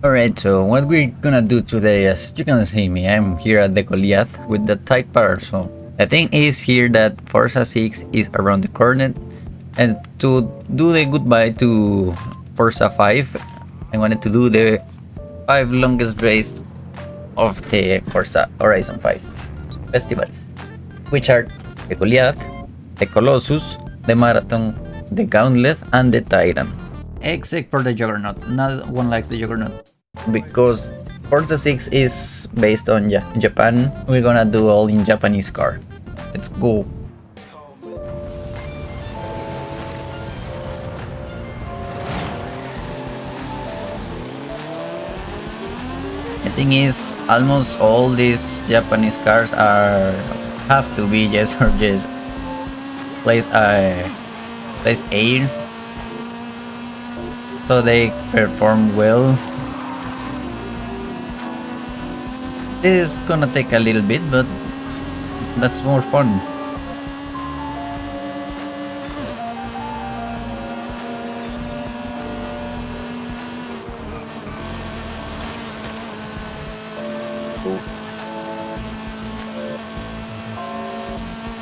Alright, so what we're gonna do today, as you can see me, I'm here at the Goliath with the tight power. So the thing is here that Forza 6 is around the corner, and to do the goodbye to Forza 5, I wanted to do the 5 longest race of the Forza Horizon 5 festival, which are the Goliath, the Colossus, the Marathon, the Gauntlet, and the Titan. Except for the Juggernaut. No one likes the Juggernaut. Because Forza 6 is based on Japan, we're gonna do all in Japanese car. Let's go. The thing is, almost all these Japanese cars have to be yes or yes. Place air, so they perform well. This is gonna take a little bit, but that's more fun.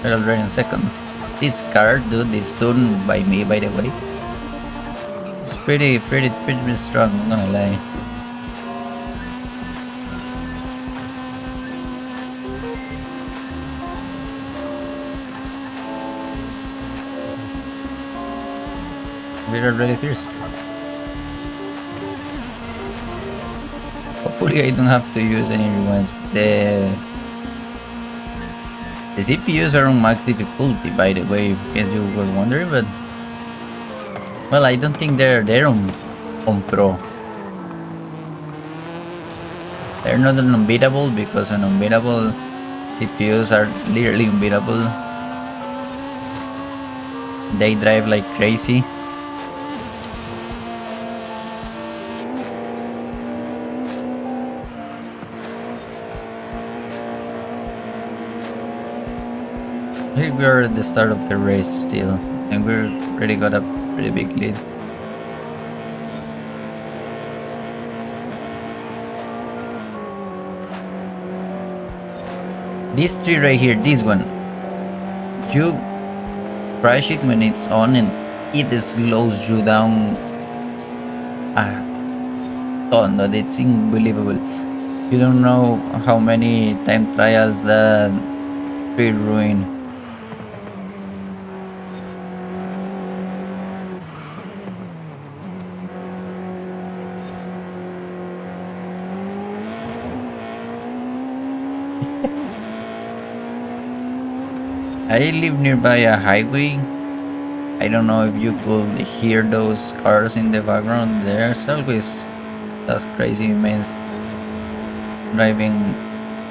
We're already in second. This car, dude, is tuned by me, by the way. It's pretty strong, I'm not gonna lie. We're already first. Hopefully I don't have to use any rewinds. The CPUs are on max difficulty, by the way, in case you were wondering, but well, I don't think they're on pro. They're not an unbeatable because an unbeatable CPUs are literally unbeatable. They drive like crazy. Here we are at the start of the race still, and we're already got a pretty big lead. This tree right here, this one, you crash it when it's on and it slows you down a ton. That it's unbelievable. You don't know how many time trials that tree ruin. I live nearby a highway. I don't know if you could hear those cars in the background. There's always those crazy men driving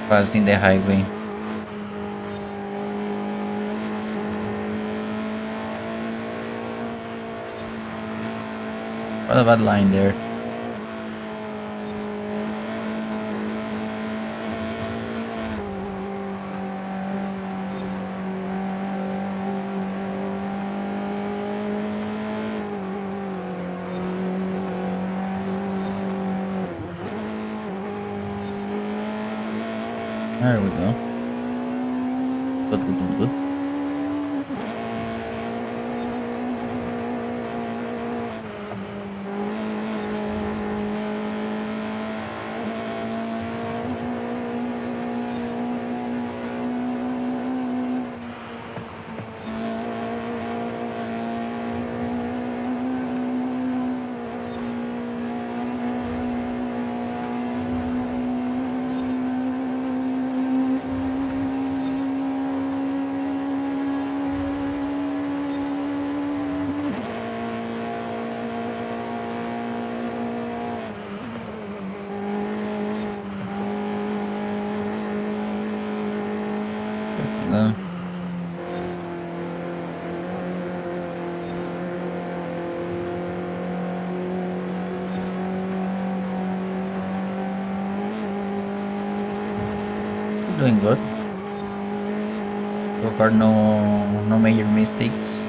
fast in the highway. What a bad line there. There we go. Good. Doing good. So far, no major mistakes.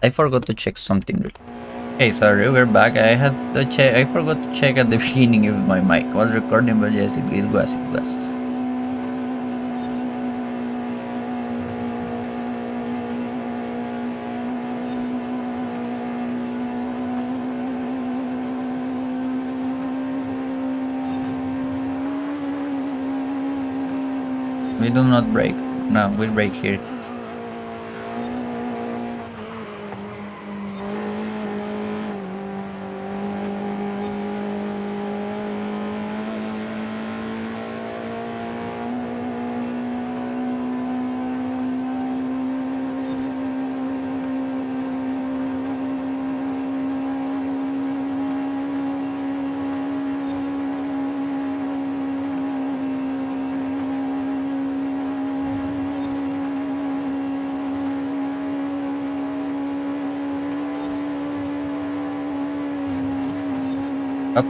I forgot to check something. Okay, sorry, we're back. I had to check. I forgot to check at the beginning if my mic was recording, but yes, it was. It was. We do not break. No, we break here. Up.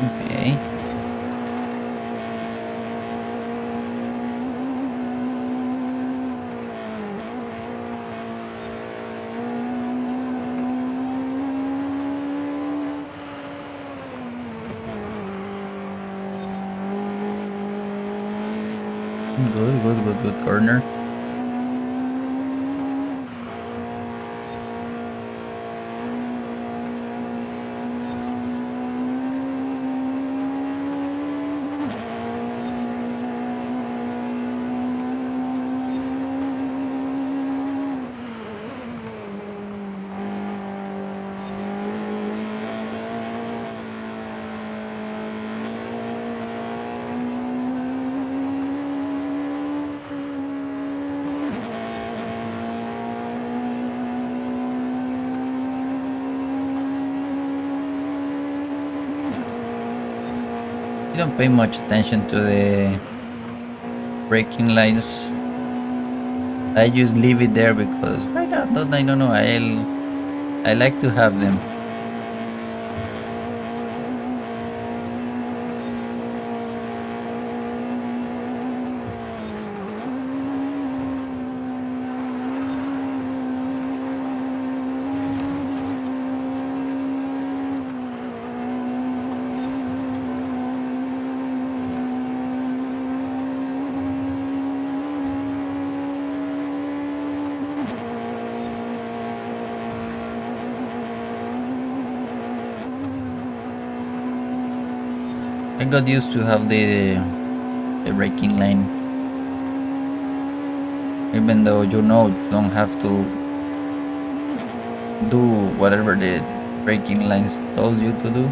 Okay. Good corner. You don't pay much attention to the braking lines. I just leave it there because why not? I don't know. I like to have them. I got used to have the braking line, even though you don't have to do whatever the braking lines told you to do.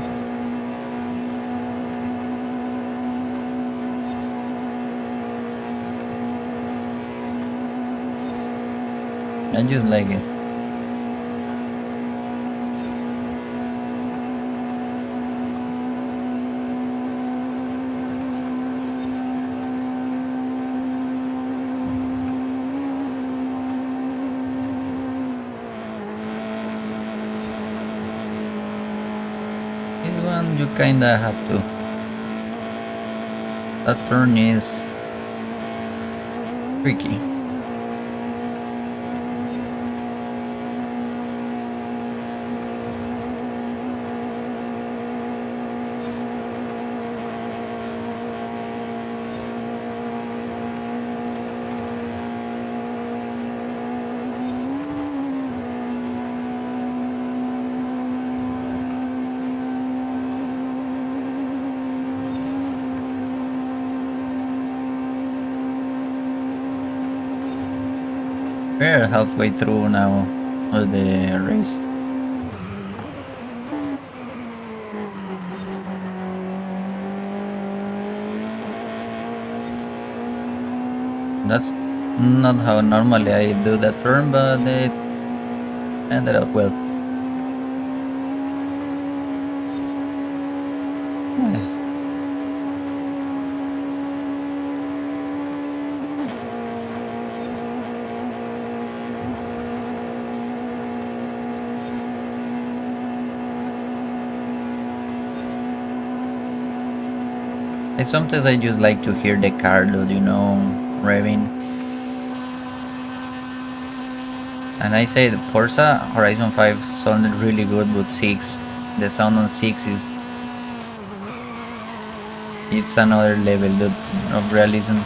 I just like it. This one you kinda have to. That turn is tricky. We're halfway through now of the race. That's not how normally I do that turn, but it ended up well. Sometimes I just like to hear the car load, revving. And I say the Forza Horizon 5 sounded really good, but 6, the sound on 6 is it's another level of realism.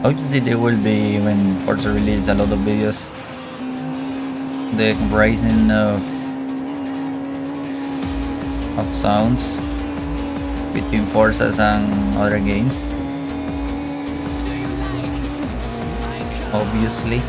Obviously there will be, when Forza release a lot of videos, the comparison of sounds between Forzas and other games. Obviously.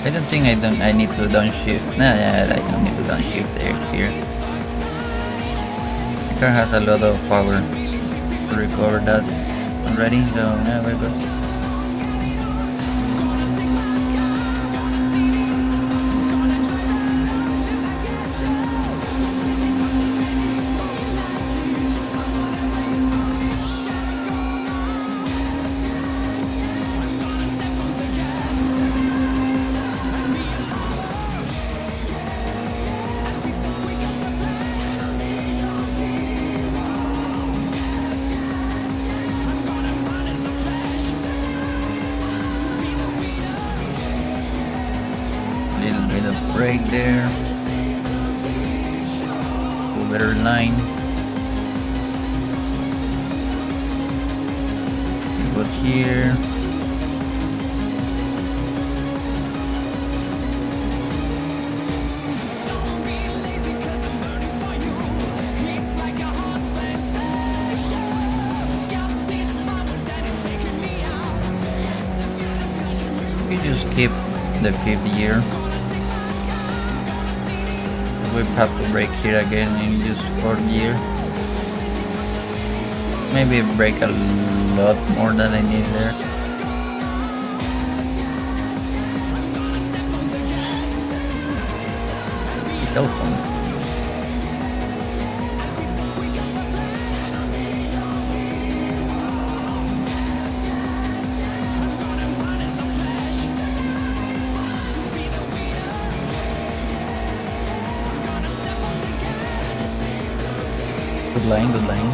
I don't think I need to downshift. Nah, yeah, I don't need to downshift here. The car has a lot of power to recover that already, so yeah, we're good. Little bit of brake there. Go better line. Good here. We just keep the 5th gear. We have to brake here again in just 4th gear. Maybe brake a lot more than I need there. Cell phone. Good line, good line.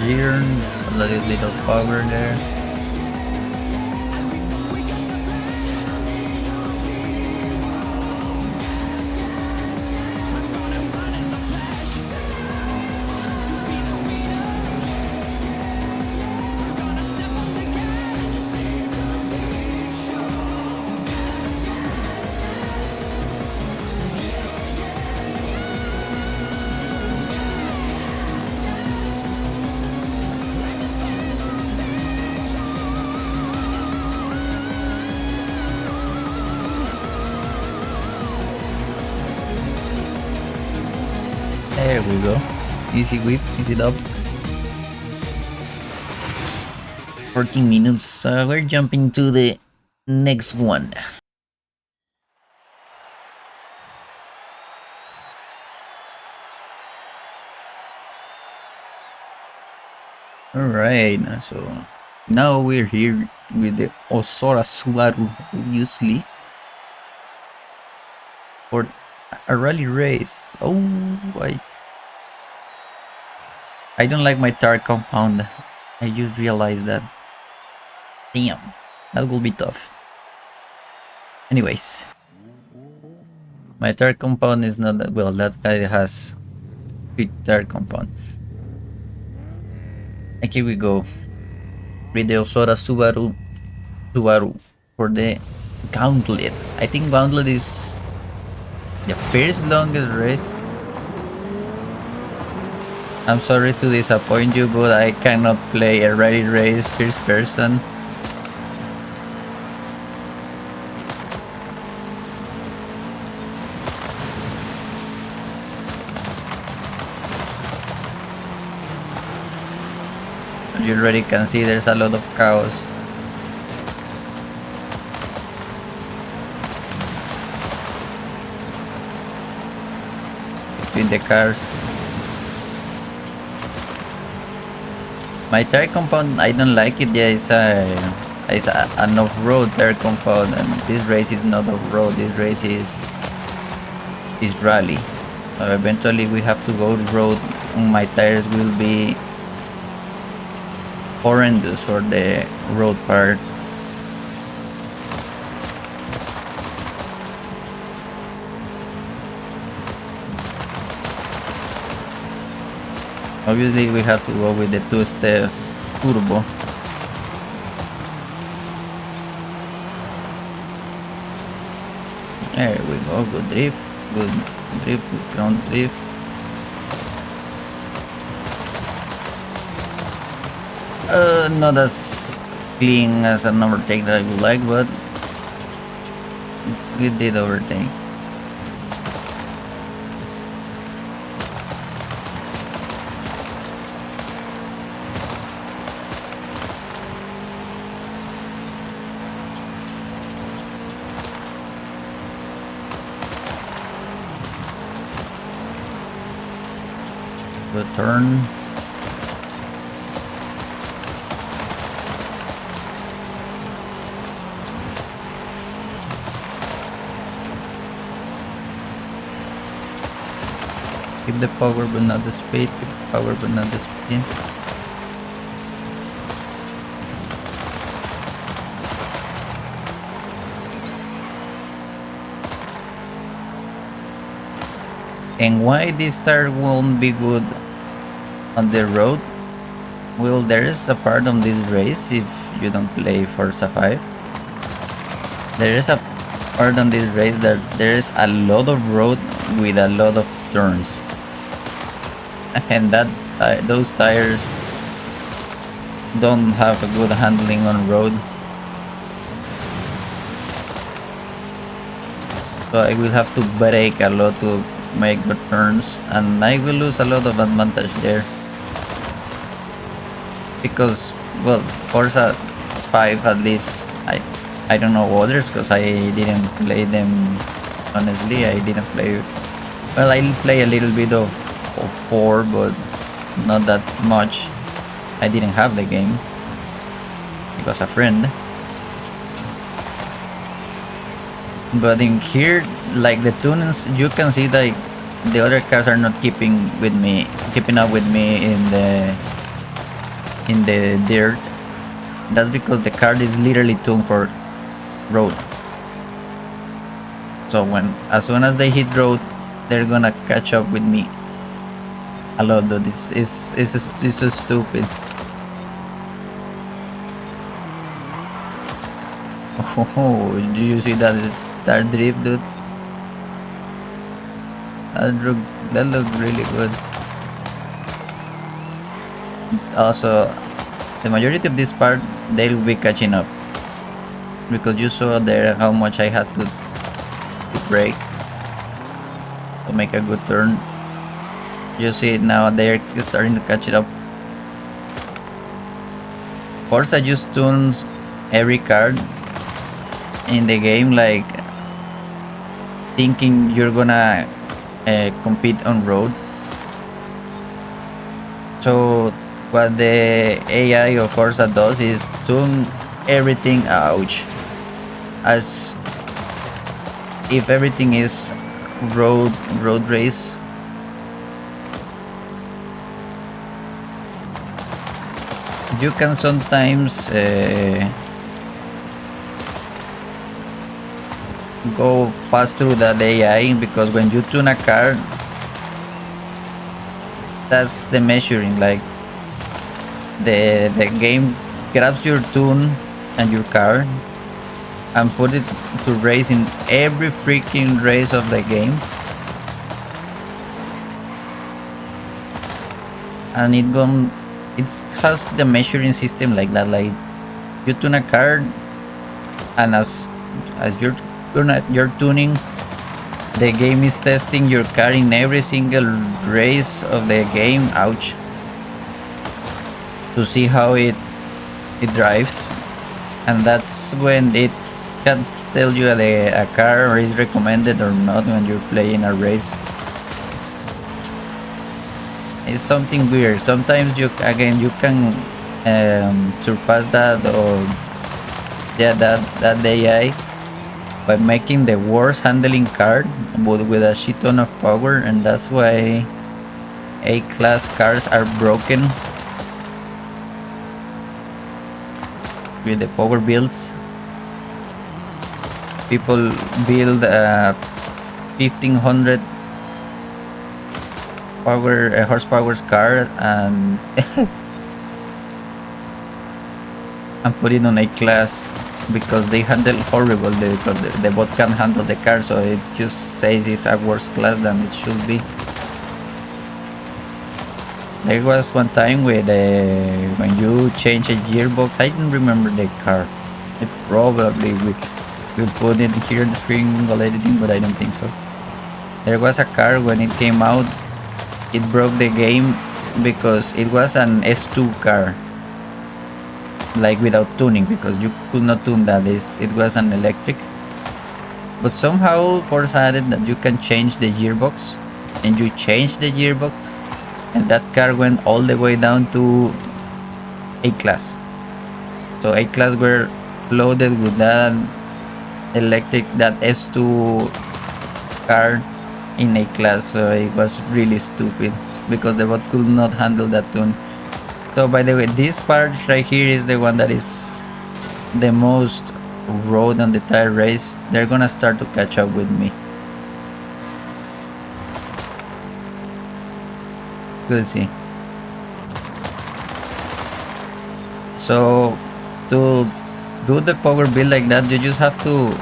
Gear, a little power there. There we go. Easy whip, easy dub. 14 minutes. We're jumping to the Next one. Alright, so now we're here with the Osora Subaru, obviously, for a rally race. Oh, I don't like my tire compound. I just realized that. Damn, that will be tough. Anyways, my tire compound is not that well. That guy has good tire compound. And here we go with the Osora Subaru for the Gauntlet. I think Gauntlet is the first longest race. I'm sorry to disappoint you, but I cannot play a rally race first person. You already can see there's a lot of chaos. Between the cars. My tire compound, I don't like it. Yeah, it's an off-road tire compound, and this race is not off-road. This race is rally. So eventually we have to go road. My tires will be horrendous for the road part. Obviously we have to go with the two-step turbo. There we go, good drift, good ground drift. Not as clean as an overtake that I would like, but we did overtake. Good turn. Keep the power but not the speed. Keep the power but not the speed. And why this tire won't be good on the road? Well, there is a part on this race if you don't play Forza 5. There is a part on this race that there is a lot of road with a lot of turns. And that those tires don't have a good handling on road. So I will have to brake a lot to make good turns, and I will lose a lot of advantage there. Because, well, Forza 5 at least, I don't know others because I didn't play them, honestly. I didn't play, well, I play a little bit of 4, but not that much. I didn't have the game. It was a friend. But in here, like the tunes, you can see that the other cars are not keeping up with me in the dirt. That's because the car is literally tuned for road. So as soon as they hit road, they're gonna catch up with me a lot. Though this is so stupid. Oh, do you see that start drift, dude? That looked really good. It's also, the majority of this part, they'll be catching up. Because you saw there how much I had to brake to make a good turn. You see now they're starting to catch it up. Forza just tunes every card in the game, like thinking you're gonna compete on road. So what the AI of Forza does is tune everything out as if everything is road race. You can sometimes go pass through that AI, because when you tune a car, that's the measuring, like the game grabs your tune and your car and put it to race in every freaking race of the game, and it has the measuring system like that. Like you tune a car, and as you're tuning, the game is testing your car in every single race of the game, ouch, to see how it drives. And that's when it can tell you a car is recommended or not when you're playing a race. It's something weird. Sometimes you can surpass that, or yeah, that AI, by making the worst handling car, but with a shit ton of power, and that's why A-class cars are broken with the power builds. People build 1500 horsepower cars and and put it on A-class, because they handle horrible, because the bot can't handle the car, so it just says it's a worse class than it should be. There was one time with when you change a gearbox, I don't remember the car. It probably we put it here in the screen while editing, but I don't think so. There was a car when it came out, it broke the game because it was an S2 car, like without tuning, because you could not tune that. It was an electric, but somehow Forza added that you can change the gearbox, and you change the gearbox, and that car went all the way down to A-class. So A-class were loaded with that electric, that S2 car in A-class, so it was really stupid because the bot could not handle that tune. So by the way, this part right here is the one that is the most road on the entire race. They're gonna start to catch up with me. We'll see. So to do the power build like that, you just have to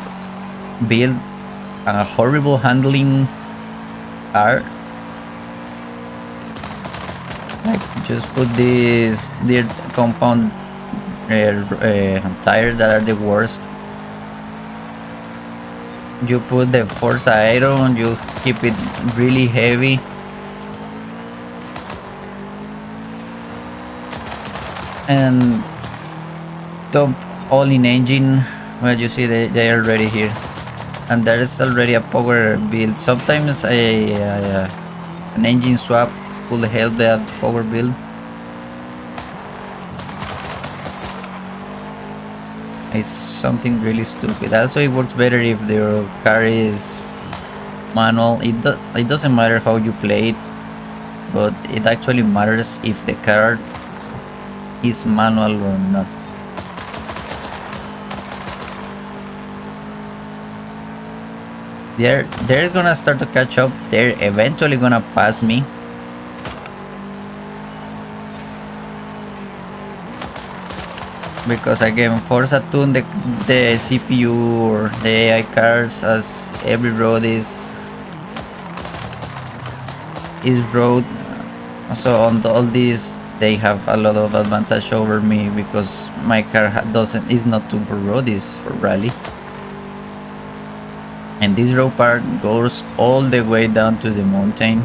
build a horrible handling car. Like just put these dirt compound tires that are the worst. You put the Forza iron, you keep it really heavy. And dump all in engine. Well, you see they are already here, and there is already a power build. Sometimes an engine swap will help that power build. It's something really stupid. Also, it works better if the car is manual. It doesn't matter how you play it, but it actually matters if the car is manual or not. They're gonna start to catch up. They're eventually gonna pass me. Because again, Forza tune the CPU or the AI cars as every road is road. So on all these, they have a lot of advantage over me, because my car is not tuned for road, is for rally. And this road part goes all the way down to the mountain.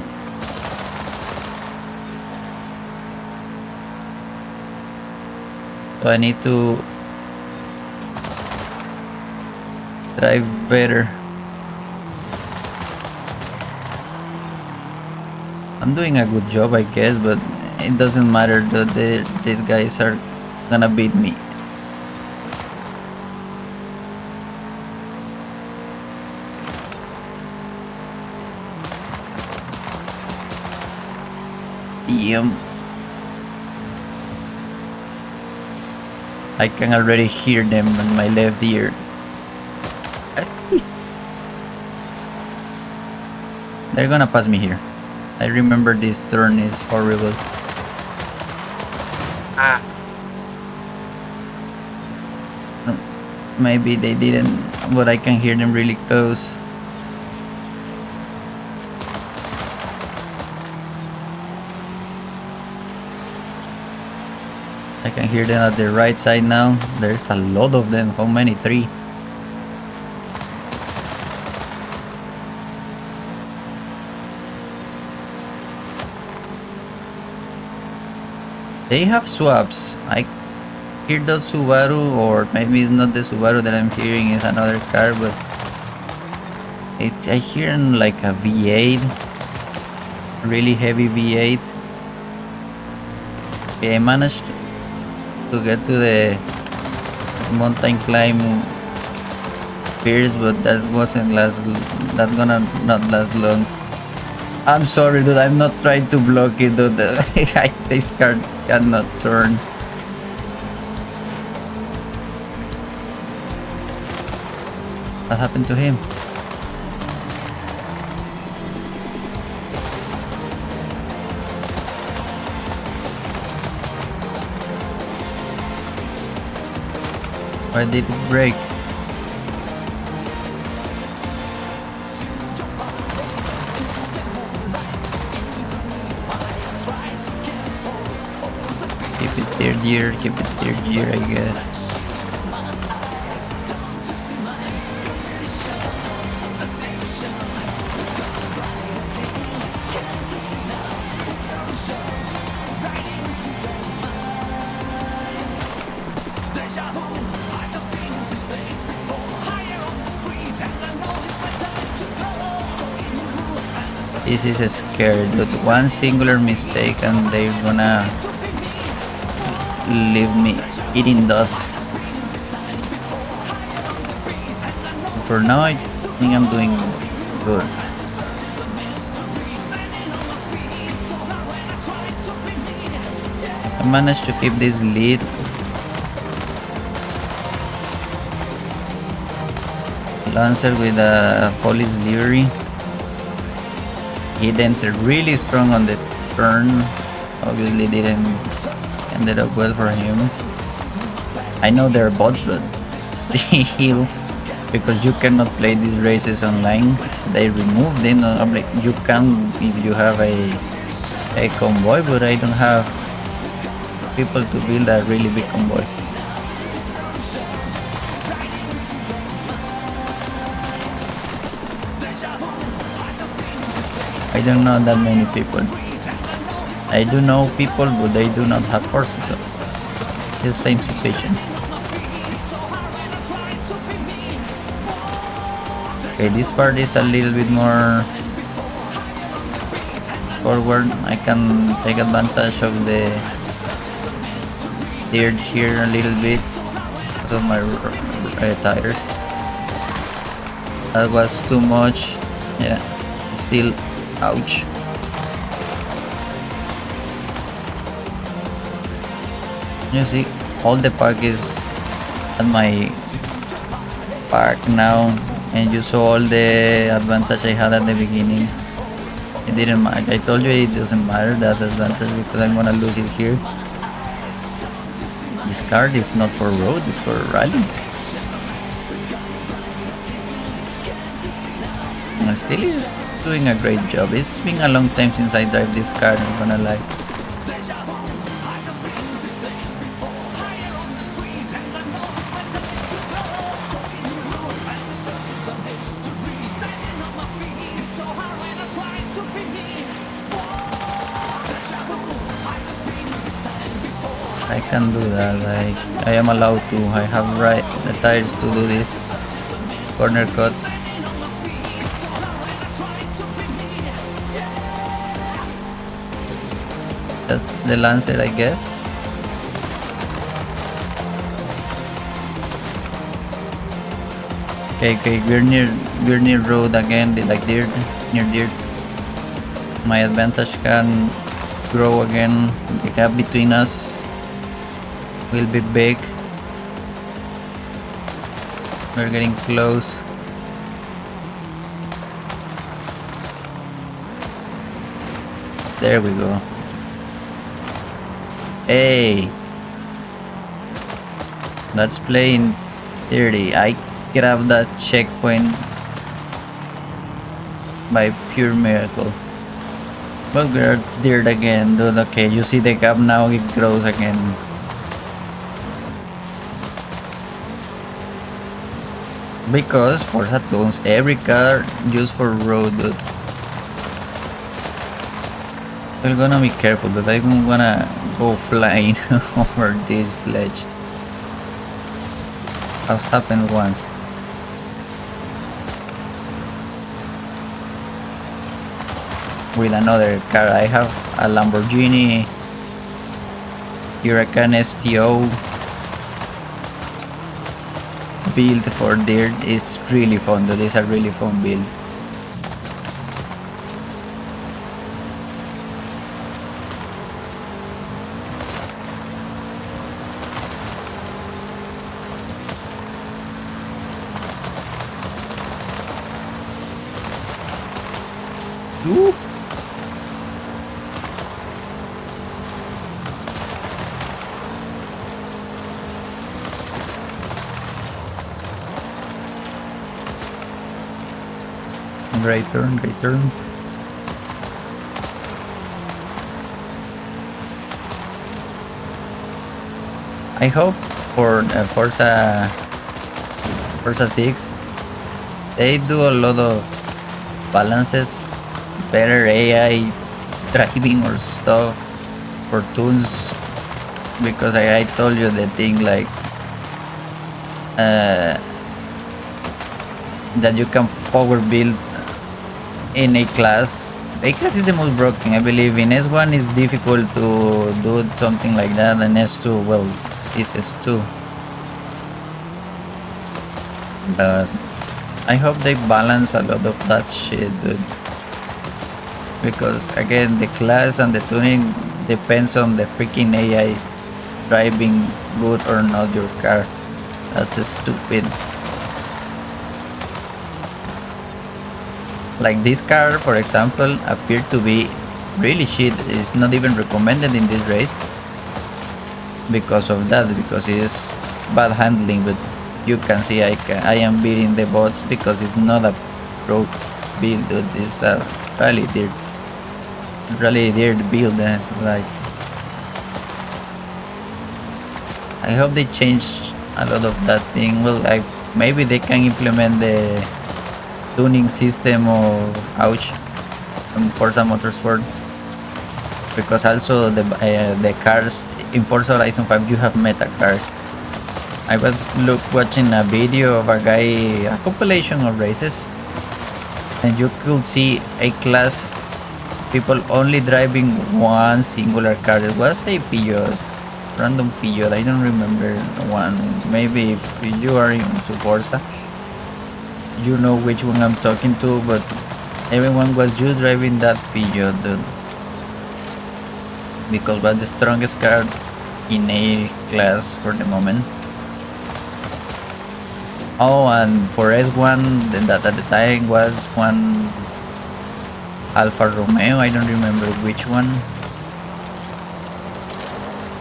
So I need to drive better. I'm doing a good job, I guess, but it doesn't matter that these guys are gonna beat me. Damn. I can already hear them in my left ear. They're gonna pass me here. I remember this turn is horrible. Ah, Maybe they didn't, but I can hear them really close. I can hear them at the right side now. There's a lot of them. How many? 3. They have swaps. I hear the Subaru, or maybe it's not the Subaru that I'm hearing, it's another car, but I hear like a V8, really heavy V8. Okay, I managed to get to the mountain climb first, but that gonna not last long. I'm sorry, dude. I'm not trying to block it, dude. This car cannot turn. What happened to him? Why did it break? Keep it third gear, I guess. This is scary, dude. One singular mistake and they're gonna leave me eating dust. For now, I think I'm doing good. I managed to keep this lead. Lancer with a police livery. He entered really strong on the turn. Obviously didn't ended up well for him. I know they're bots, but still, because you cannot play these races online, they removed them. I'm like, you can if you have a convoy, but I don't have people to build a really big convoy. I don't know that many people. I do know people, but they do not have Forza, so it's the same situation. Okay, this part is a little bit more forward. I can take advantage of the dirt here a little bit because of my tires. That was too much. Yeah, still, ouch. You see, all the park is at my park now, and you saw all the advantage I had at the beginning. It didn't matter. I told you it doesn't matter, that advantage, because I'm gonna lose it here. This card is not for road, it's for rally. And still is doing a great job. It's been a long time since I drive this car, I'm gonna lie. I can do that, like, I am allowed to, I have the tires to do this. corner cuts. That's the Lancer, I guess. Okay, we're near road again, like dirt, near dirt. My advantage can grow again. The gap between us will be big. We're getting close. There we go. Hey, that's playing dirty. I grabbed that checkpoint by pure miracle. But we're dirt again, dude. Okay, you see the gap now, it grows again. Because Forza tunes every car used for road, dude. We're gonna be careful, but I'm gonna go flying over this ledge. Has happened once. With another car, I have a Lamborghini Huracan STO build for dirt. Is really fun, dude. It's a really fun build. Ooh. Great turn, great turn. I hope for Forza 6 they do a lot of balances, better AI driving or stuff for tunes, because I told you the thing like that you can power build in A class. A class is the most broken, I believe. In S1 it's difficult to do something like that, and S2, well, it's S2. But I hope they balance a lot of that shit, dude. Because again, the class and the tuning depends on the freaking AI driving good or not your car. That's stupid. Like this car, for example, appeared to be really shit. It's not even recommended in this race because of that, because it's bad handling. But you can see I am beating the bots because it's not a pro build, dude. It's a really dirt build. Like, I hope they change a lot of that thing. Well, maybe they can implement the tuning system of Ouch from Forza Motorsport, because also the cars in Forza Horizon 5 you have meta cars. I was watching a video of a guy, a compilation of races, and you could see A class people only driving one singular car. It was a Peugeot, random Peugeot, I don't remember one. Maybe if you are into Forza you know which one I'm talking to, but everyone was just driving that Peugeot, dude, because was the strongest car in A class for the moment. Oh, and for S1 that at the time was one Alfa Romeo, I don't remember which one,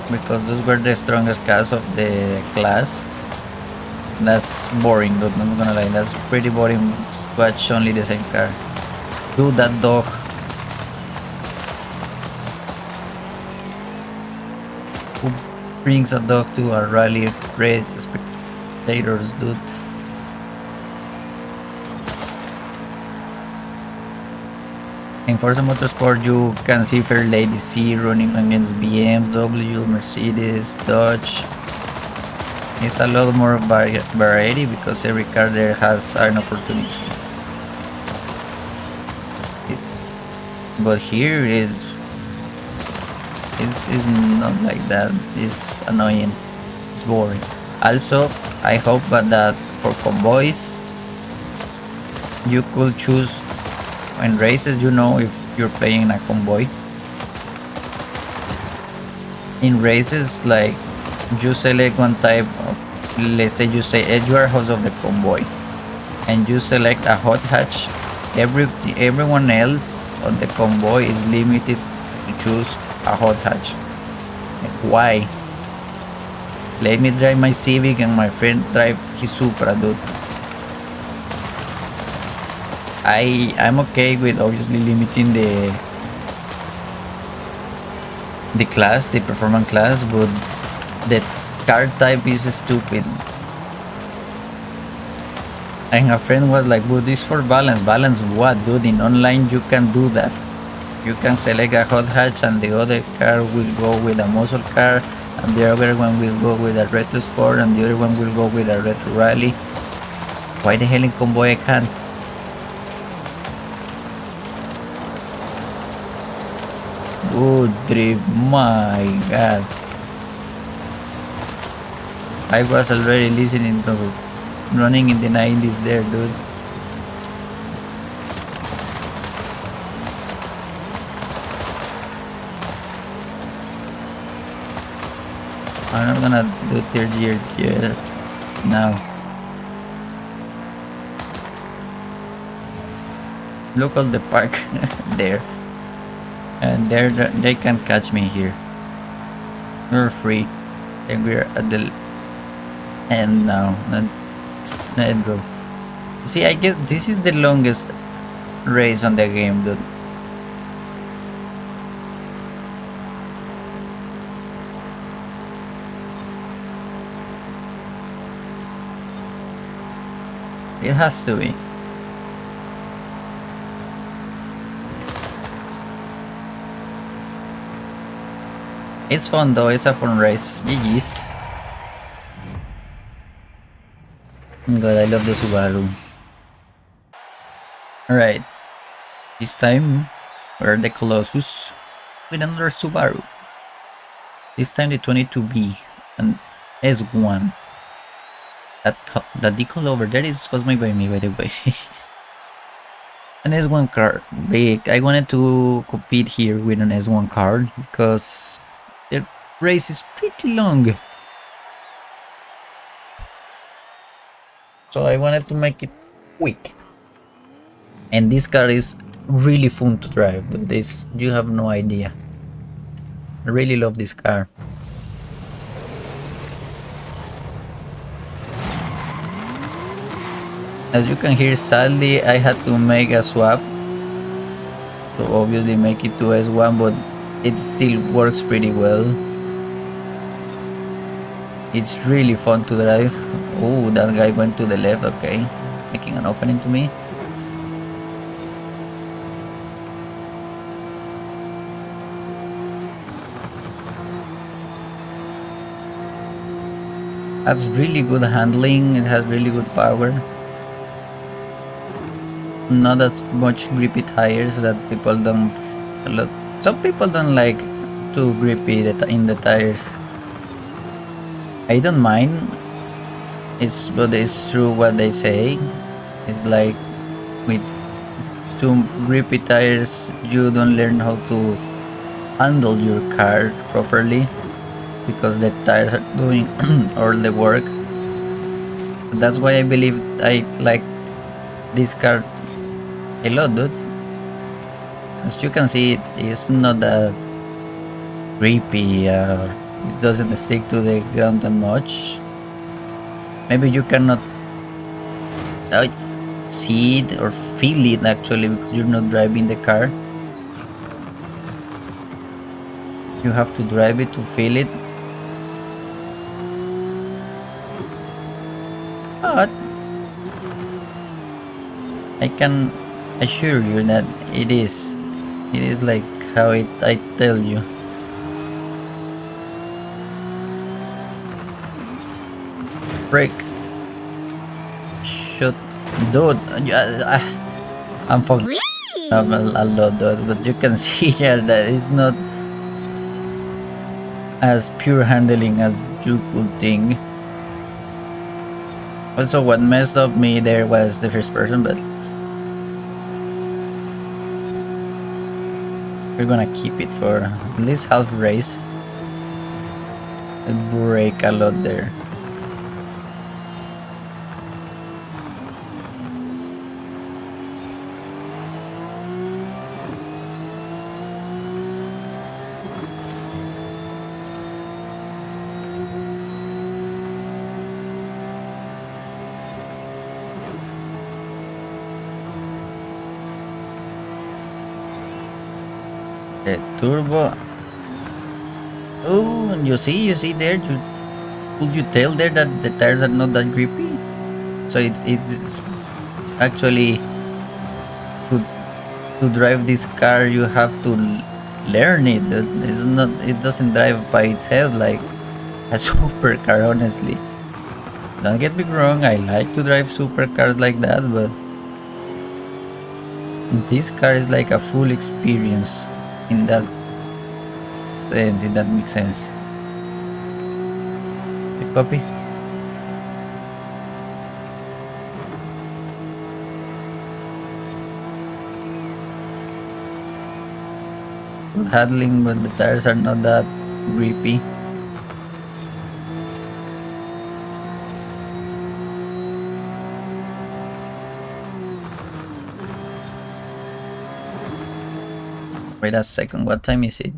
because those were the strongest cars of the class. That's boring, dude, I'm not gonna lie. That's pretty boring. Watch only the same car. Dude, that dog. Who brings a dog to a rally race? Spectators, dude. In Forza Motorsport you can see Fair Lady C running against BMW, Mercedes, Dodge. It's a lot more variety because every car there has an opportunity. But here it's not like that. It's annoying. It's boring. Also, I hope that for convoys you could choose in races, if you're playing a convoy. In races, like, you select one type of, let's say you say you are host of the convoy and you select a hot hatch. Everyone else on the convoy is limited to choose a hot hatch. Why? Let me drive my Civic and my friend drive his Supra, dude. I'm okay with obviously limiting the class, the performance class, but the car type is stupid. And a friend was like, but this for balance. Balance what, dude? In online you can do that. You can select a hot hatch and the other car will go with a muscle car, and the other one will go with a retro sport, and the other one will go with a retro rally. Why the hell in convoy I can't? Good drift, my god. I was already listening to Running in the 90s there, dude. I'm not gonna do third year yet now. Look at the park there. And they can catch me here. We're free. And we're at the end now. Bro. See, I guess this is the longest race on the game, dude. It has to be. It's fun though, it's a fun race. GG's. God, I love the Subaru. Alright. This time, we're the Colossus with another Subaru. This time the 22B and S1. That decal over there was made by me, by the way. An S1 car, big. I wanted to compete here with an S1 car because the race is pretty long. So I wanted to make it quick. And this car is really fun to drive. This, you have no idea. I really love this car. As you can hear, sadly I had to make a swap to obviously make it to S1, but it still works pretty well. It's really fun to drive. Oh, that guy went to the left, okay. Making an opening to me. Has really good handling, it has really good power. Not as much grippy tires that people don't. Some people don't like too grippy in the tires. I don't mind. But it's true what they say. It's like with too grippy tires, you don't learn how to handle your car properly because the tires are doing all the work. That's why I believe I like this car a lot, dude. As you can see, it's not that creepy. It doesn't stick to the ground that much. Maybe you cannot see it or feel it actually because you're not driving the car. You have to drive it to feel it. But I can assure you that it is like how I tell you. Break. Shoot. Dude. I'm fucking up a lot, dude. But you can see yeah, that it's not as pure handling as you could think. Also, what messed up me there was the first person, but we're gonna keep it for at least half race. It break a lot there. The turbo. Oh, you see there. Could you tell there that the tires are not that grippy? So it's actually to drive this car you have to learn it. It's not. It doesn't drive by itself like a supercar. Honestly, don't get me wrong. I like to drive supercars like that, but this car is like a full experience in that sense. If that makes sense. Copy. Good handling, but the tires are not that grippy. Wait a second, what time is it?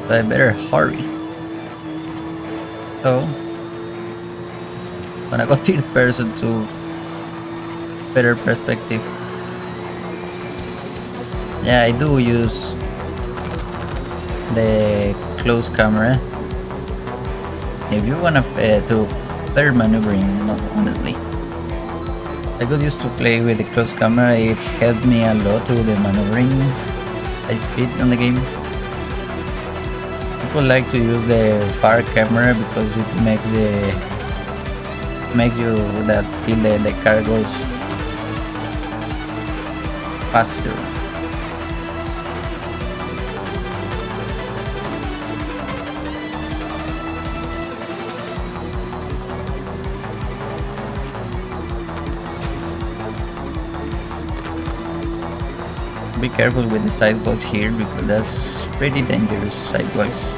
I better hurry. So, I'm gonna go third person to better perspective. Yeah, I do use the close camera if you wanna to better maneuvering. Not honestly, I got used to play with the close camera. It helped me a lot with the maneuvering high speed on the game. People like to use the far camera because it makes you that feel the car goes faster. Be careful with the sidewalks here because that's pretty dangerous sidewalks.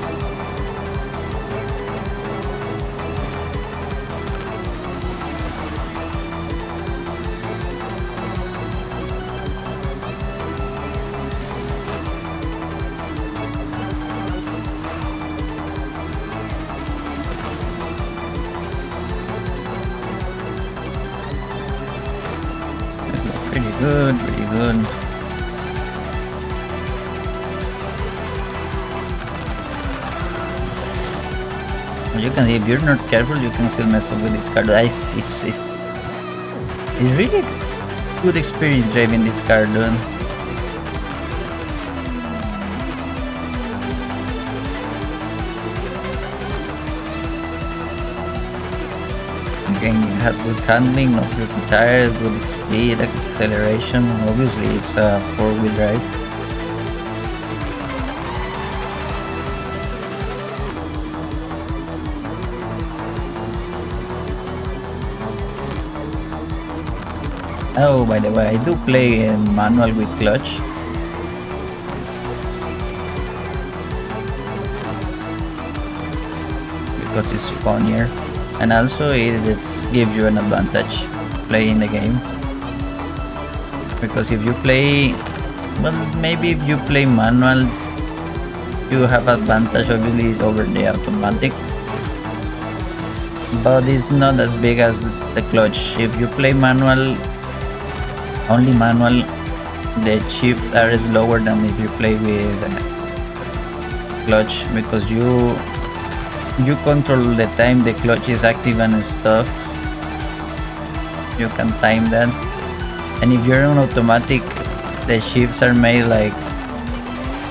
Pretty good, pretty good. You can, if you're not careful, you can still mess up with this car. It's really good experience driving this car, dude. Again, it has good handling, no grippy tires, good speed, acceleration. Obviously, it's a four-wheel drive. Oh, by the way, I do play in manual with clutch. Because it's funnier. And also it gives you an advantage playing the game. Because if you play, well, maybe if you play manual, you have advantage obviously over the automatic. But it's not as big as the clutch. If you play manual, only manual, the shift are is lower than if you play with clutch because you control the time the clutch is active and stuff. You can time that, and if you're on automatic, the shifts are made like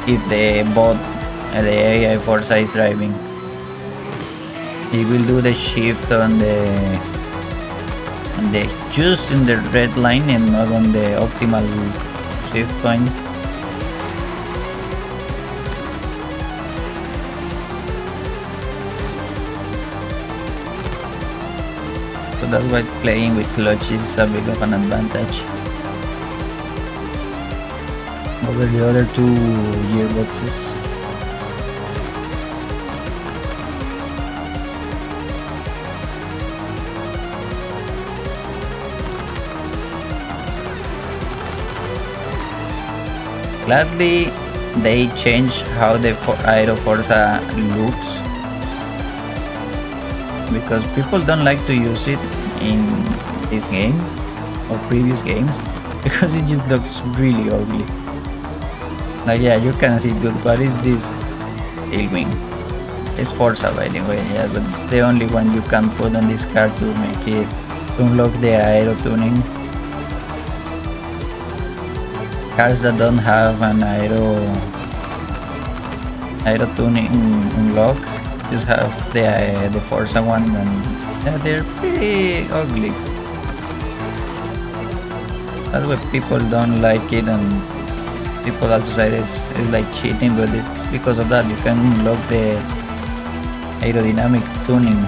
if the bot, the AI Forza is driving. It will do the shift on the just in the red line and not on the optimal shift point. So that's why playing with clutch is a bit of an advantage over the other two gearboxes. Gladly, they changed how the Aero Forza looks, because people don't like to use it in this game or previous games because it just looks really ugly. Like, yeah, you can see, dude, what is this tailwing? It's Forza, by the way, yeah, but it's the only one you can put on this car to make it unlock the aero tuning. Cars that don't have an aero tuning unlock just have the Forza one, and yeah, they're pretty ugly. That's why people don't like it, and people also say it's like cheating, but it's because of that you can unlock the aerodynamic tuning.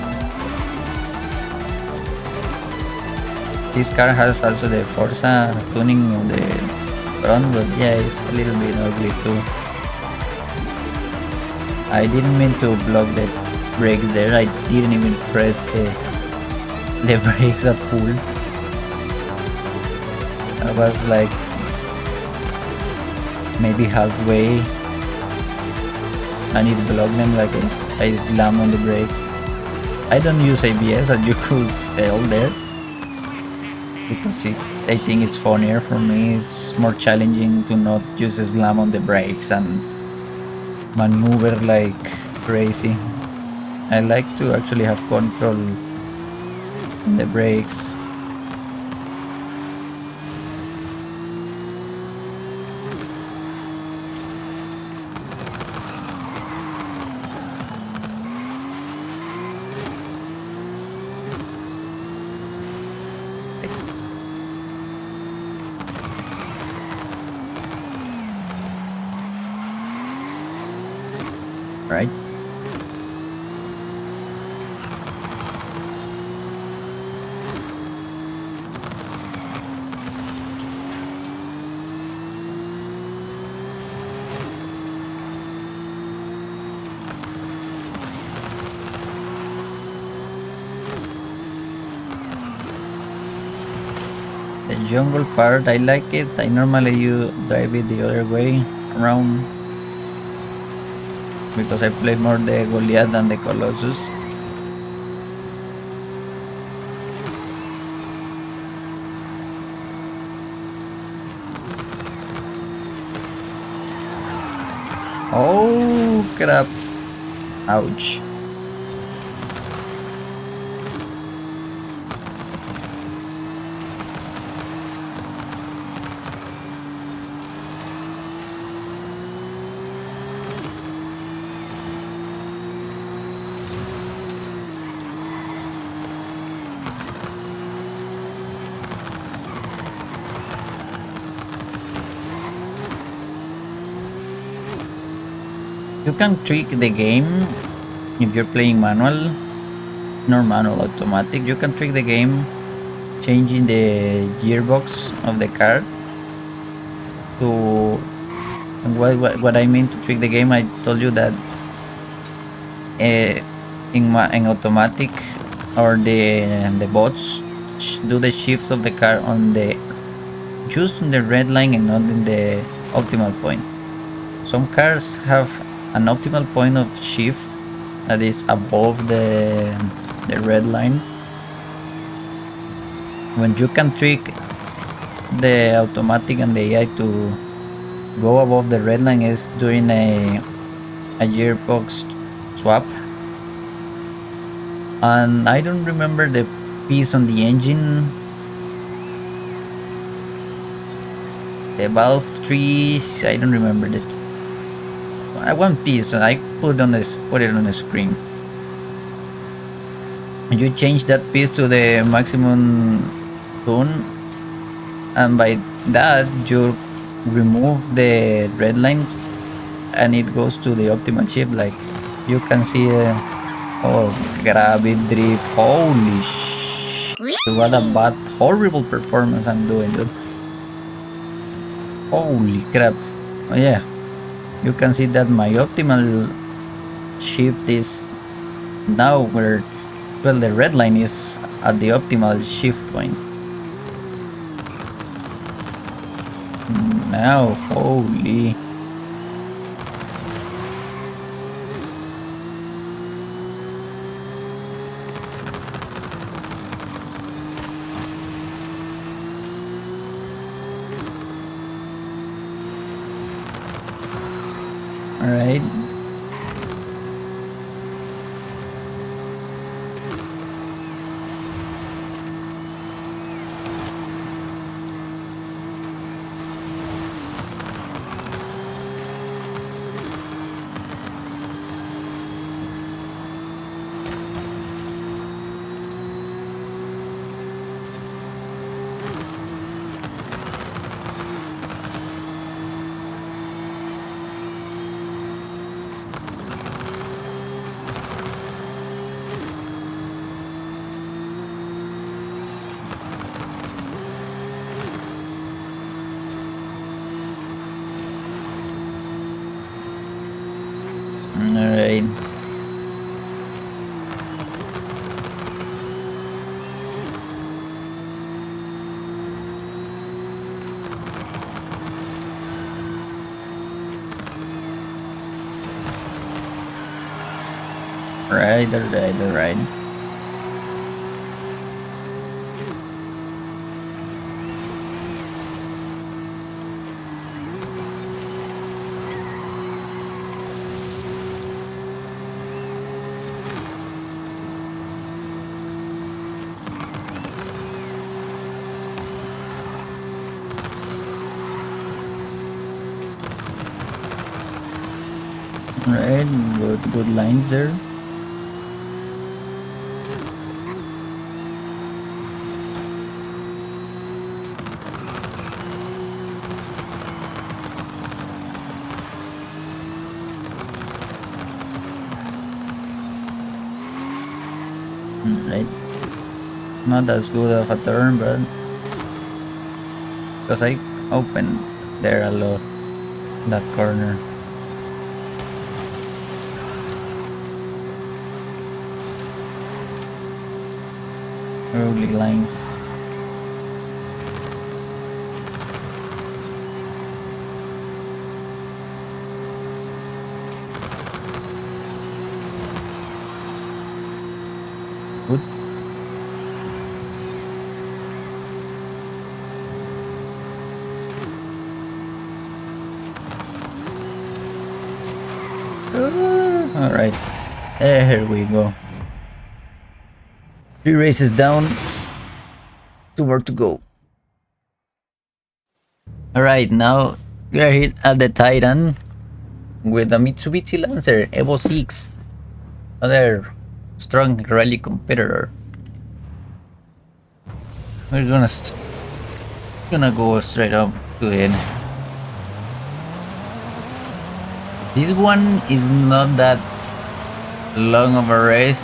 This car has also the Forza tuning on the front, but yeah, it's a little bit ugly too. I didn't mean to block the brakes there. I didn't even press the brakes at full. I was like maybe halfway. I need to block them, like I slam on the brakes. I don't use ABS, as you could tell there, because I think it's funnier for me. It's more challenging to not use a slam on the brakes and maneuver like crazy. I like to actually have control on the brakes. Right? The jungle part, I like it. I normally drive it the other way around, because I play more the Goliath than the Colossus. Oh crap. Ouch. You can trick the game if you're playing manual, nor manual, automatic. You can trick the game changing the gearbox of the car to what I mean to trick the game. I told you that in automatic, or the bots do the shifts of the car on just on the red line and not in the optimal point. Some cars have an optimal point of shift that is above the red line. When you can trick the automatic and the AI to go above the red line is doing a gearbox swap. And I don't remember the piece on the engine. The valve trees, I don't remember that. One piece, I put it on the screen. You change that piece to the maximum tune, and by that you remove the red line and it goes to the optimal shift. Like you can see, oh, grab it, drift. Holy sh! What a bad, horrible performance I'm doing, dude. Holy crap! Oh, yeah, you can see that my optimal shift is now where, well, the red line is at the optimal shift point. Now, holy. Alright. Alright. Alright. Alright, good lines there. Right. Not as good of a turn, but because I opened there a lot, that corner. Early lines. Good. All right, there we go. 3 races down, 2 more to go. All right, now we are here at the Titan with a Mitsubishi Lancer Evo 6, another strong rally competitor. We're gonna go straight up to it. This one is not that long of a race.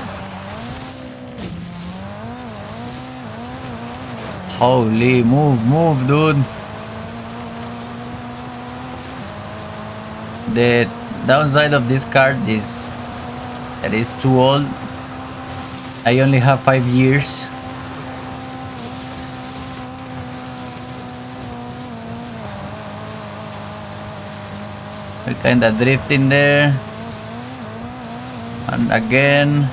Holy, move, dude. The downside of this card is that it's too old. I only have 5 years. We're kinda drifting there. And again.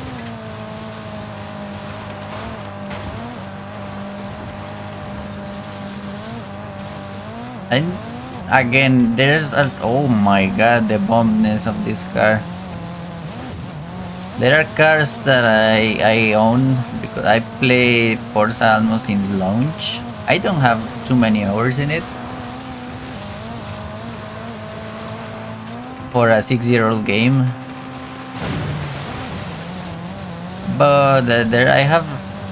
And again, there's a, oh my god, the bumpness of this car. There are cars that I own because I play Forza almost since launch. I don't have too many hours in it. For a 6-year-old game. But there I have.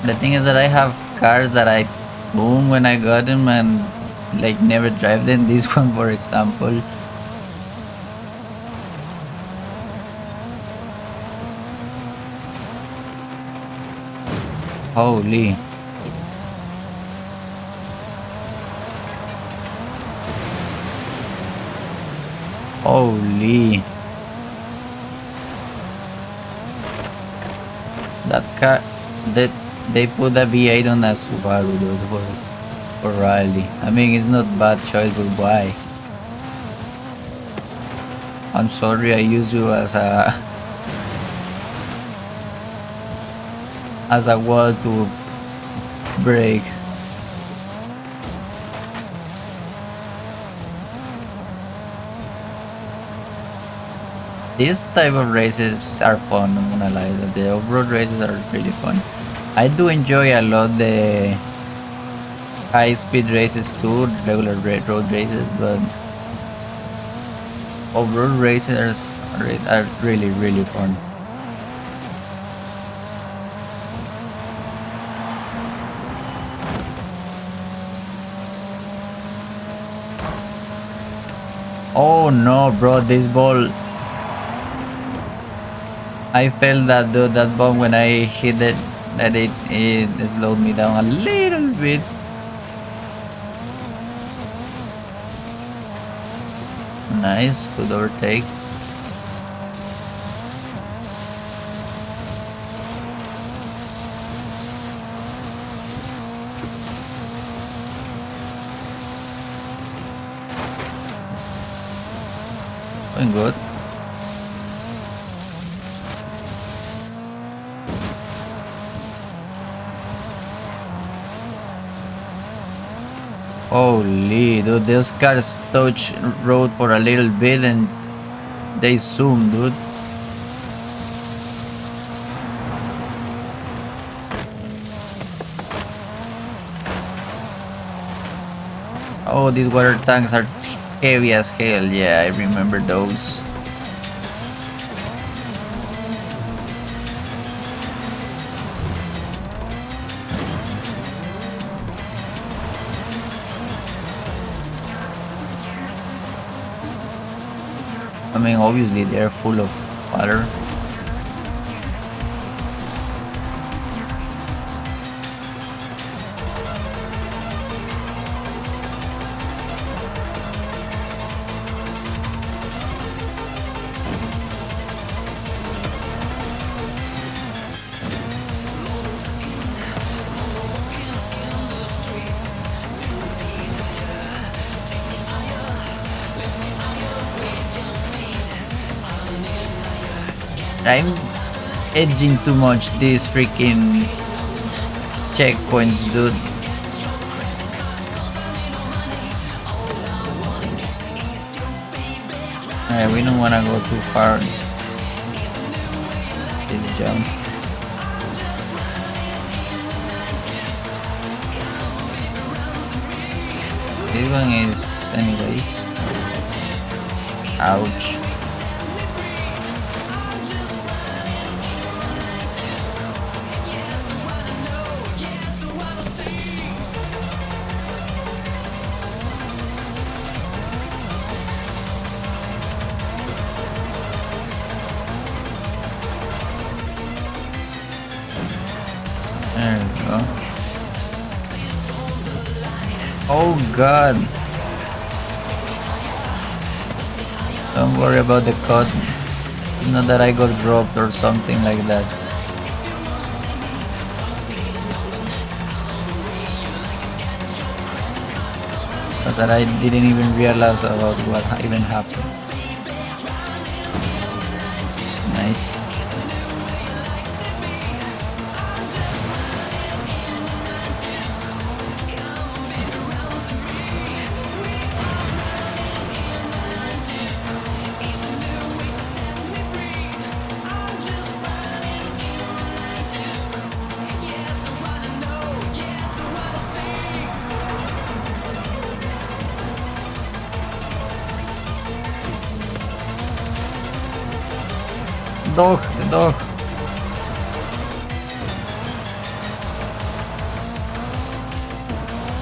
The thing is that I have cars that I own when I got them and like never drive them. This one, for example. Holy. Holy. That car, that they put a V8 on a Subaru, dude, for rally. I mean, it's not bad choice, but why? I'm sorry, I use you as a wall to break. These type of races are fun, I'm gonna lie. The off-road races are really fun. I do enjoy a lot the high-speed races too, regular road races, but off-road races are really, really fun. Oh no, bro, this ball. I felt that dude, that bomb when I hit it, that it slowed me down a little bit. Nice, good overtake. Going good. Holy, dude, those cars touch road for a little bit and they zoom, dude. Oh, these water tanks are heavy as hell. Yeah, I remember those. I mean, obviously they're full of water. I'm edging too much these freaking checkpoints, dude. Alright, we don't wanna go too far. This jump. This one is anyways. Ouch. There we go. Oh god. Don't worry about the cut. Not that I got dropped or something like that. But that I didn't even realize about what even happened. Nice. Dog, the dog.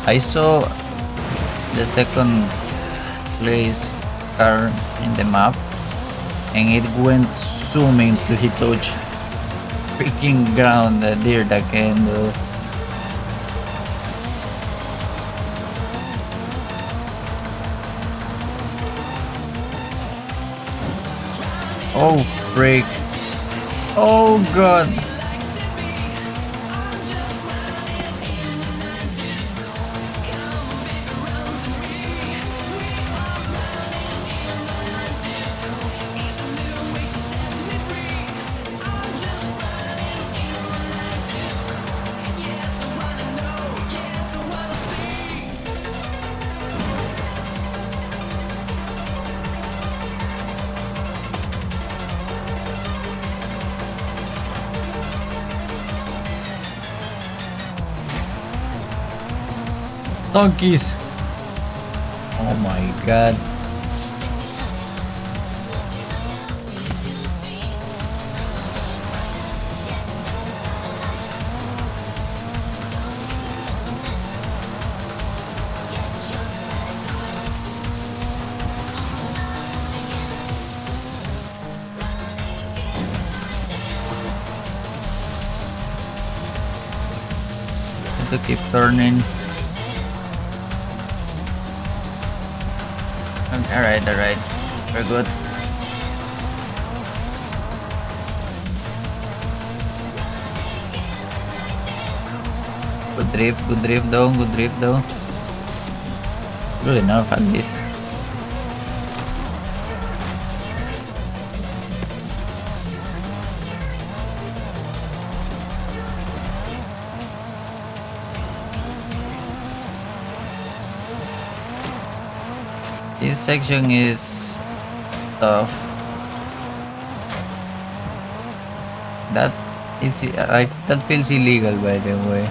I saw the second place car in the map and it went zooming till he touched freaking ground, the dirt again though. Oh freak. Oh god. Donkeys! Oh my god. Have to keep turning. Alright, alright. We're good. Good drift though, good drift though. Good enough at least. This section is tough. That that feels illegal by the way.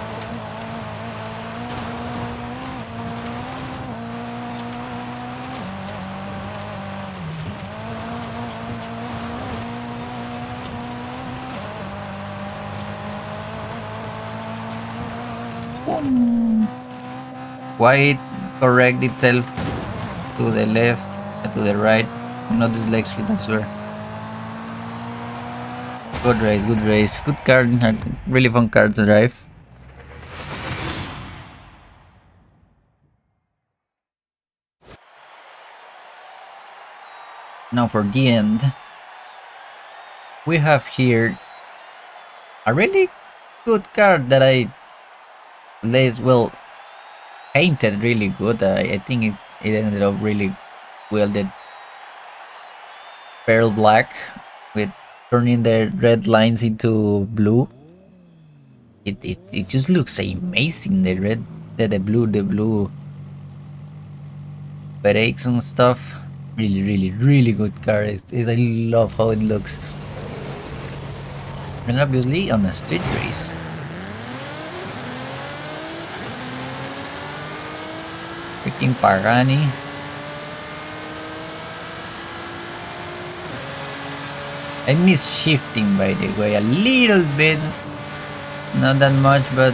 Why it correct itself to the left and to the right? I'm not dyslexic, I swear. Good race, good race. Good car, really fun car to drive. Now for the end, we have here a really good car that well painted really good. I think it ended up really welded pearl black with turning the red lines into blue. It just looks amazing. The red, the blue brakes and stuff. Really good car. I love how it looks. And obviously on a street race. Freaking Pagani. I miss shifting by the way a little bit. Not that much, but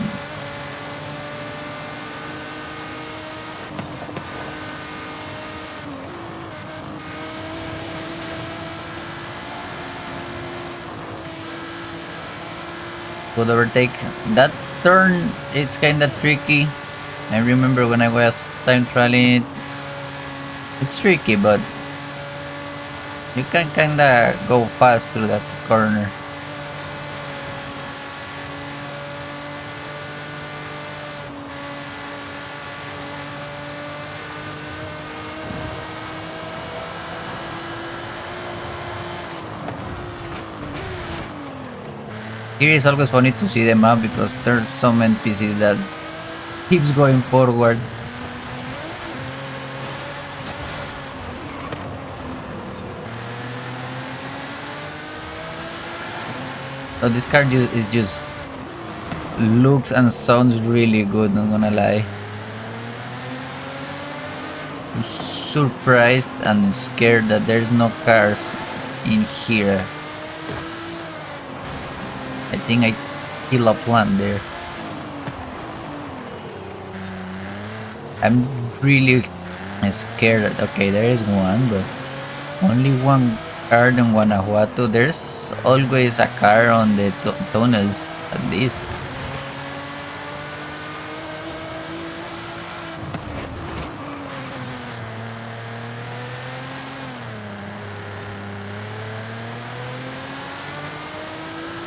good overtake. That turn is kinda tricky. I remember when I was time trialing it. It's tricky, but you can kinda go fast through that corner. Here is always funny to see the map because there's some NPCs that keeps going forward. So this car is just looks and sounds really good, not gonna lie. I'm surprised and scared that there's no cars in here. I think I kill a plant there. I'm really scared. Okay, there is one, but only one car in Guanajuato. There's always a car on the tunnels, at least.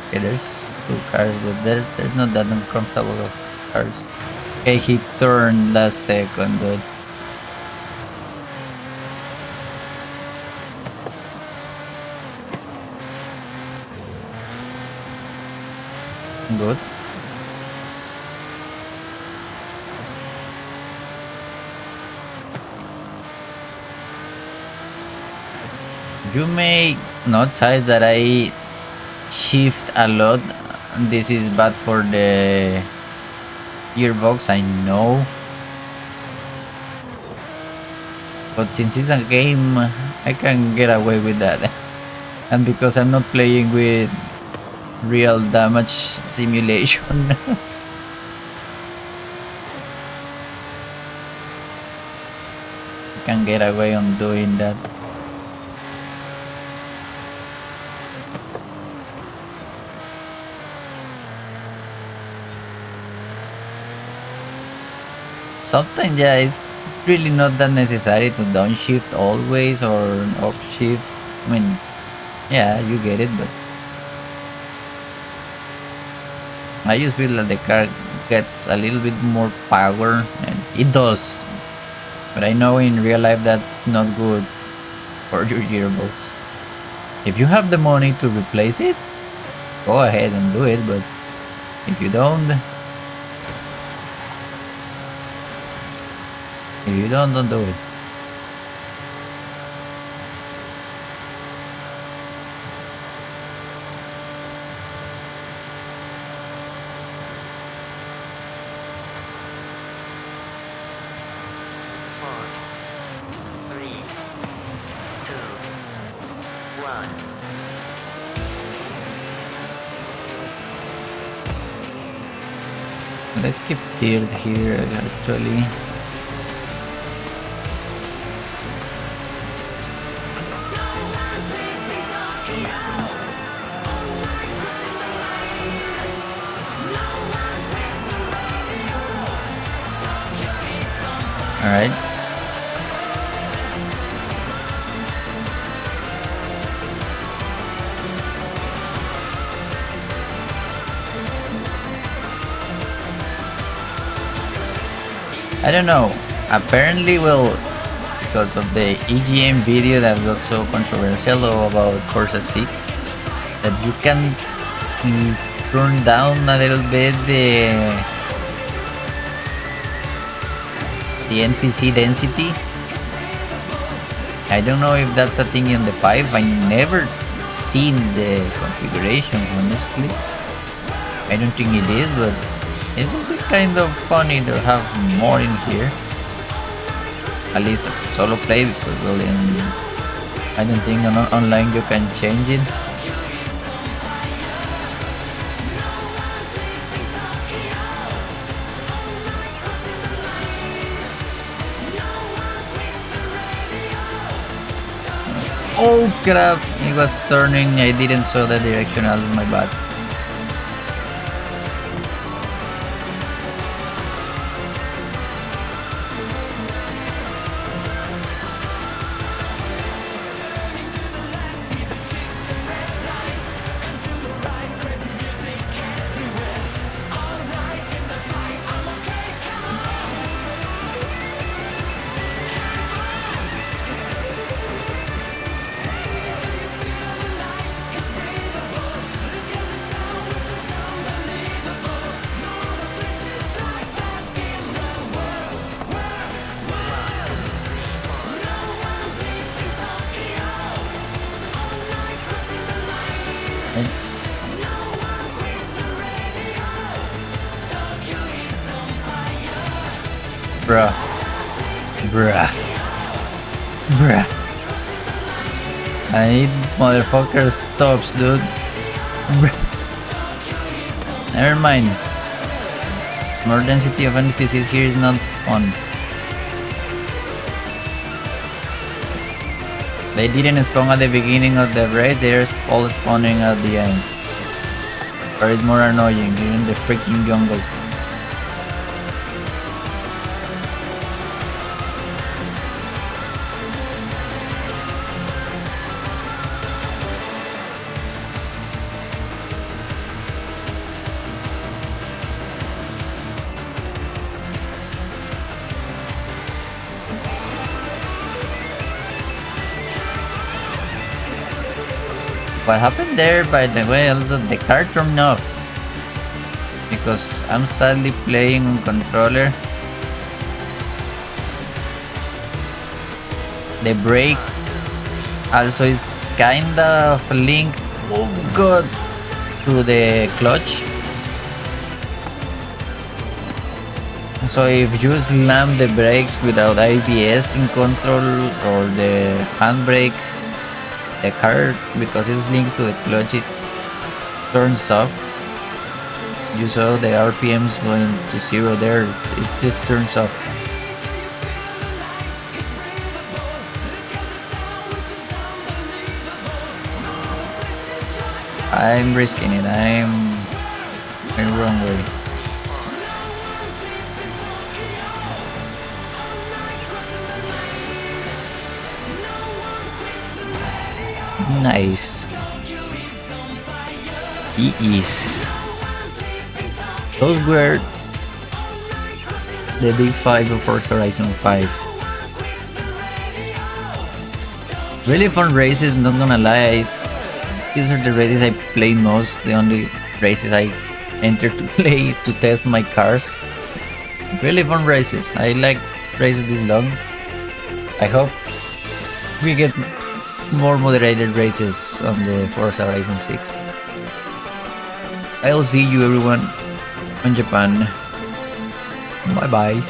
Okay, there's two cars, but there's not that uncomfortable cars. Okay, he turned last second, but good. You may notice that I shift a lot. This is bad for the gearbox, I know. But since it's a game, I can get away with that. And because I'm not playing with real damage simulation. I can get away on doing that. Sometimes, yeah, it's really not that necessary to downshift always or upshift. I mean, yeah, you get it, but I just feel that the car gets a little bit more power, and it does. But I know in real life that's not good for your gearbox. If you have the money to replace it, go ahead and do it, but if you don't, don't do it. Let's keep tiered here actually. Alright. I don't know. Apparently, well, because of the EGM video that was so controversial about Forza 6, that you can turn down a little bit the NPC density. I don't know if that's a thing in the 5. I never seen the configuration, honestly. I don't think it is, but it would be kind of funny to have more in here. At least it's a solo play, because well, I don't think online you can change it. Oh crap, it was turning, I didn't saw the directional, my bad. Bruh. I need motherfucker stops, dude. Never mind. More density of NPCs here is not fun. They didn't spawn at the beginning of the race, they're all spawning at the end. Or it's more annoying, you're in the freaking jungle. What happened there, by the way, also the car turned off. Because I'm sadly playing on controller. The brake also is kind of linked, oh god, to the clutch. So if you slam the brakes without ABS in control or the handbrake, the car, because it's linked to the clutch, it turns off. You saw the RPMs going to 0 there, it just turns off. I'm risking it, I'm in the wrong way. Nice. He is. Those were the big 5 of Forza Horizon 5. Really fun races, not gonna lie. These are the races I play most, the only races I enter to play to test my cars. Really fun races. I like races this long. I hope we get more moderated races on the Forza Horizon 6. I'll see you everyone in Japan. Bye bye.